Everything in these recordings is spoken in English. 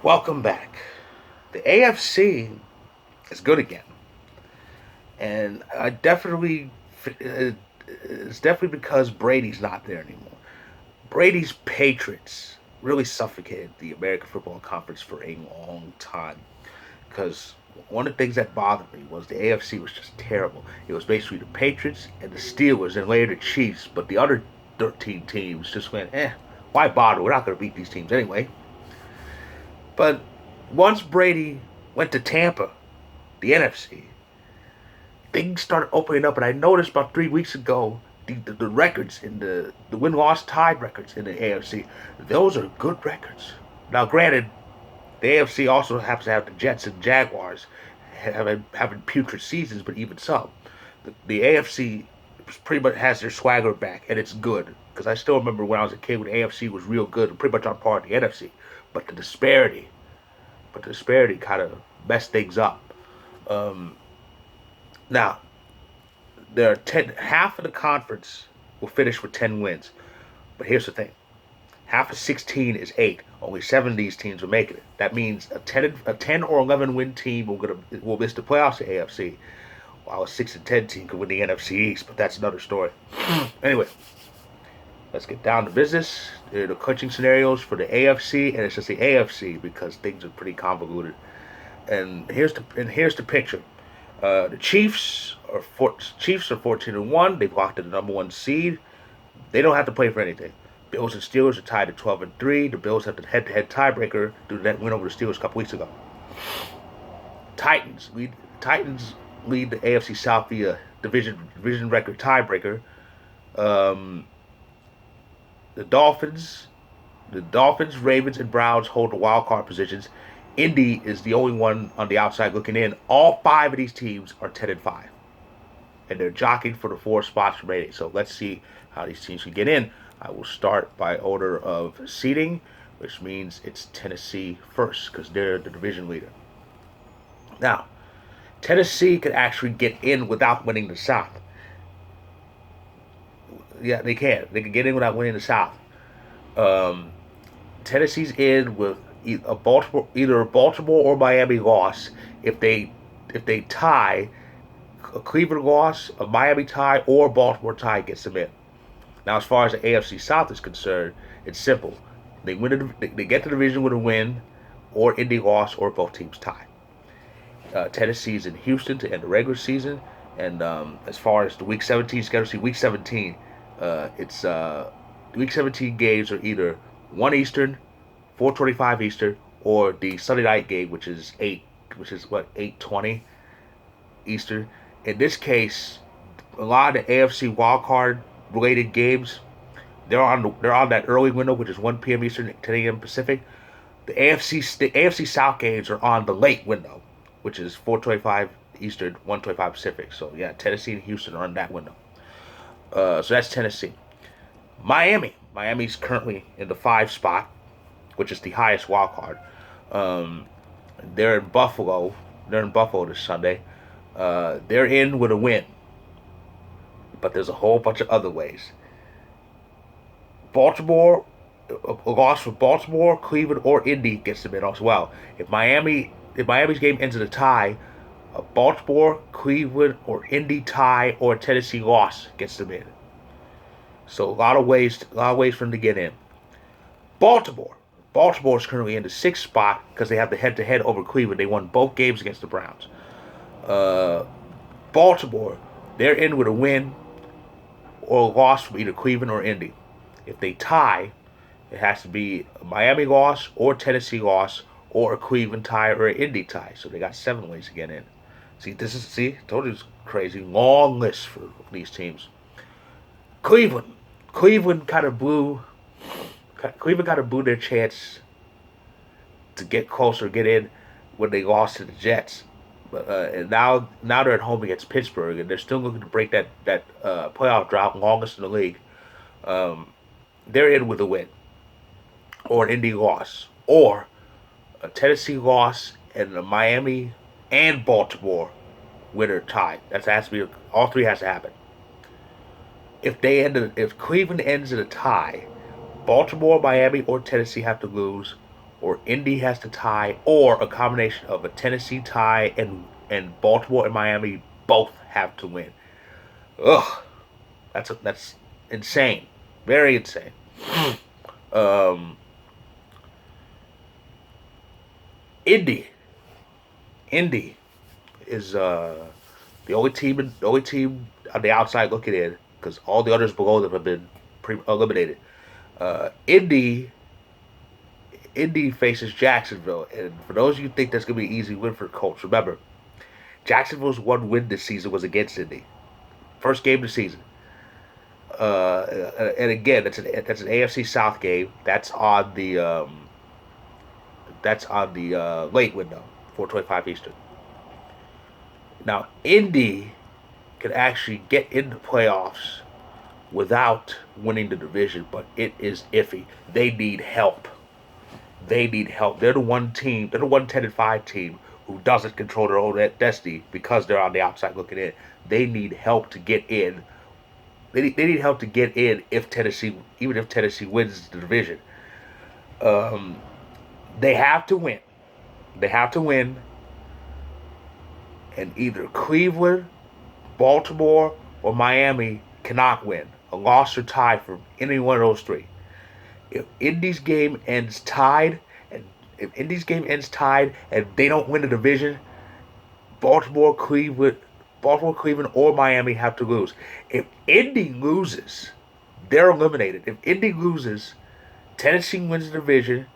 Welcome back. The AFC is good again, and it's definitely because Brady's not there anymore. Brady's Patriots really suffocated the American Football Conference for a long time because one of the things that bothered me was the AFC was just terrible. It was basically the Patriots and the Steelers and later the Chiefs, but the other 13 teams just went, why bother? We're not going to beat these teams anyway. But once Brady went to Tampa, the NFC, things started opening up, and I noticed about 3 weeks ago the records in the win loss tied records in the AFC. Those are good records. Now, granted, the AFC also happens to have the Jets and Jaguars having putrid seasons, but even so, the AFC pretty much has their swagger back, and it's good. Because I still remember when I was a kid when the AFC was real good and pretty much on par with the NFC. But the disparity kind of messed things up. Um, Now, there are half of the conference will finish with 10 wins. But here's the thing. Half of 16 is 8. Only 7 of these teams are making it. That means a ten or 11 win team will miss the playoffs at AFC, while a 6 and 10 team could win the NFC East, but that's another story. Anyway, let's get down to business. There are the clinching scenarios for the AFC, and it's just the AFC because things are pretty convoluted. And here's the picture. The Chiefs are 14-1. They've locked in the number one seed. They don't have to play for anything. Bills and Steelers are tied at 12-3. The Bills have the head-to-head tiebreaker due to that win over the Steelers a couple weeks ago. Titans lead the AFC South via division record tiebreaker. Um, the Dolphins, Ravens, and Browns hold the wild card positions. Indy is the only one on the outside looking in. All 5 of these teams are 10-5, and they're jockeying for the 4 spots remaining. So let's see how these teams can get in. I will start by order of seeding, which means it's Tennessee first because they're the division leader. Now, Tennessee could actually get in without winning the South. Yeah, they can. They can get in without winning the South. Um, Tennessee's in with either a Baltimore or Miami loss. If they tie, a Cleveland loss, a Miami tie, or a Baltimore tie gets them in. Now, as far as the AFC South is concerned, it's simple. They get the division with a win, or Indy loss, or both teams tie. Tennessee's in Houston to end the regular season, and as far as the Week 17 schedule, see Week 17, it's Week 17 games are either 1 Eastern, 4:25 Eastern, or the Sunday night game, which is 8:20 Eastern. In this case, a lot of the AFC wildcard related games, they're on that early window, which is 1 p.m. Eastern, 10 a.m. Pacific. The AFC South games are on the late window, which is 4:25 Eastern, 1:25 Pacific. So yeah, Tennessee and Houston are on that window. So that's Tennessee. Miami's currently in the 5 spot, which is the highest wild card. Um, they're in Buffalo. They're in Buffalo this Sunday. They're in with a win, but there's a whole bunch of other ways. Baltimore, a loss for Baltimore, Cleveland, or Indy gets them in as well. If Miami's game ends in a tie, a Baltimore, Cleveland, or Indy tie or a Tennessee loss gets them in. So a lot of ways for them to get in. Baltimore. Baltimore is currently in the 6th spot because they have the head-to-head over Cleveland. They won both games against the Browns. Uh, Baltimore, they're in with a win or a loss from either Cleveland or Indy. If they tie, it has to be a Miami loss or Tennessee loss or a Cleveland tie or an Indy tie. So they got 7 ways to get in. Told you it's crazy. Long list for these teams. Cleveland. Cleveland kind of blew their chance to get closer, get in when they lost to the Jets. And now they're at home against Pittsburgh, and they're still looking to break that playoff drought, longest in the league. Um, they're in with a win, or an Indy loss, or a Tennessee loss, and a Miami and Baltimore winner tie. That has to be all 3 has to happen. If Cleveland ends in a tie, Baltimore, Miami, or Tennessee have to lose, or Indy has to tie, or a combination of a Tennessee tie and Baltimore and Miami both have to win. Ugh, that's insane, very insane. Um, Indy, Indy is the only team on the outside looking in because all the others below them have been eliminated. Indy faces Jacksonville, and for those of you who think that's gonna be an easy win for the Colts, remember Jacksonville's one win this season was against Indy, first game of the season. And again, that's an AFC South game. That's on the late window, 4:25 Eastern. Now Indy can actually get into playoffs without winning the division, but it is iffy. They need help. They need help. They're the one team. They're the 110-5 team who doesn't control their own destiny because they're on the outside looking in. They need help to get in. They need help to get in even if Tennessee wins the division. Um, they have to win. They have to win, and either Cleveland, Baltimore, or Miami cannot win. A loss or tie from any one of those three. If Indy's game ends tied, and if Indy's game ends tied and they don't win the division, Baltimore, Cleveland, or Miami have to lose. If Indy loses, they're eliminated. If Indy loses, Tennessee wins the division,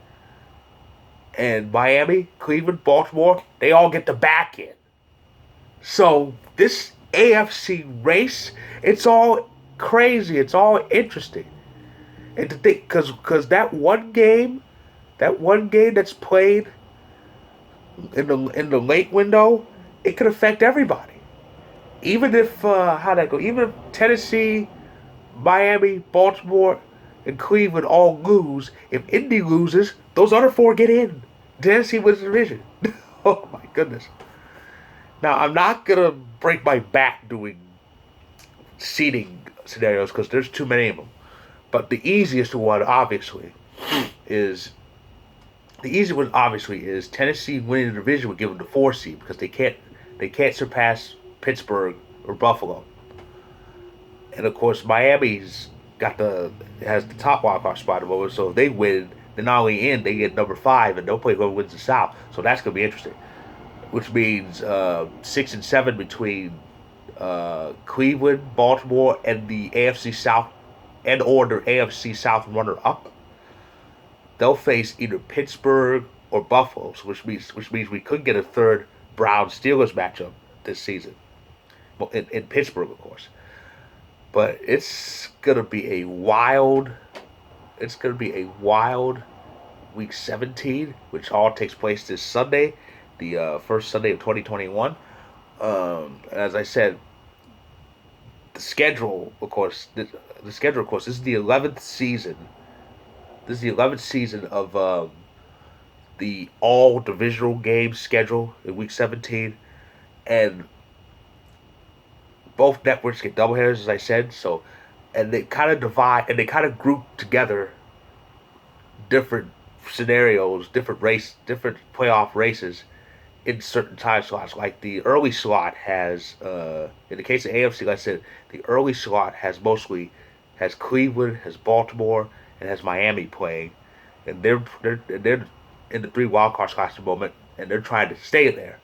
and Miami, Cleveland, Baltimore, they all get the back end. So this AFC race, it's all crazy. It's all interesting. And to think, because that one game that's played in the late window, it could affect everybody. Even if how'd that go? Even if Tennessee, Miami, Baltimore, and Cleveland all lose, if Indy loses, those other four get in. Tennessee wins the division. Oh my goodness. Now I'm not gonna break my back doing seeding scenarios because there's too many of them. But the easiest one, obviously, is Tennessee winning the division would give them the 4 seed because they can't surpass Pittsburgh or Buffalo. And of course, Miami's has the top wild card spot at the moment. So if they win, then not only in, they get number 5, and they'll play whoever wins the South. So that's gonna be interesting. Which means 6 and 7 between Cleveland, Baltimore, and the AFC South, or the AFC South runner-up. They'll face either Pittsburgh or Buffalo, which means we could get a third Browns-Steelers matchup this season. Well, in Pittsburgh, of course. But it's gonna be a wild. It's gonna be a wild Week 17, which all takes place this Sunday, the first Sunday of 2021. As I said, the schedule, of course. This is the 11th season. This is the 11th season of the all divisional games schedule in Week 17, and both networks get doubleheaders, as I said. So, and they kind of divide and they kind of group together different scenarios, different playoff races in certain time slots. Like the early slot has, in the case of AFC, like I said, the early slot has Cleveland, has Baltimore, and has Miami playing, and they're in the 3 wild card slots at the moment, and they're trying to stay there.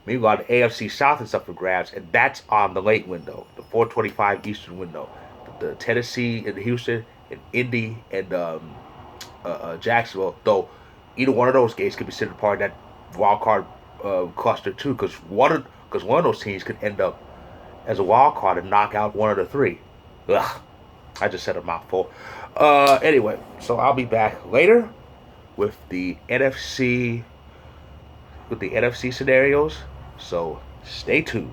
Meanwhile, the AFC South is up for grabs, and that's on the late window, the 4:25 Eastern window. The Tennessee and Houston and Indy and Jacksonville, though either one of those games could be considered part of that wild card cluster too, because one of those teams could end up as a wild card and knock out one of the 3. Ugh, I just said a mouthful. Anyway, so I'll be back later with the NFC scenarios. So stay tuned.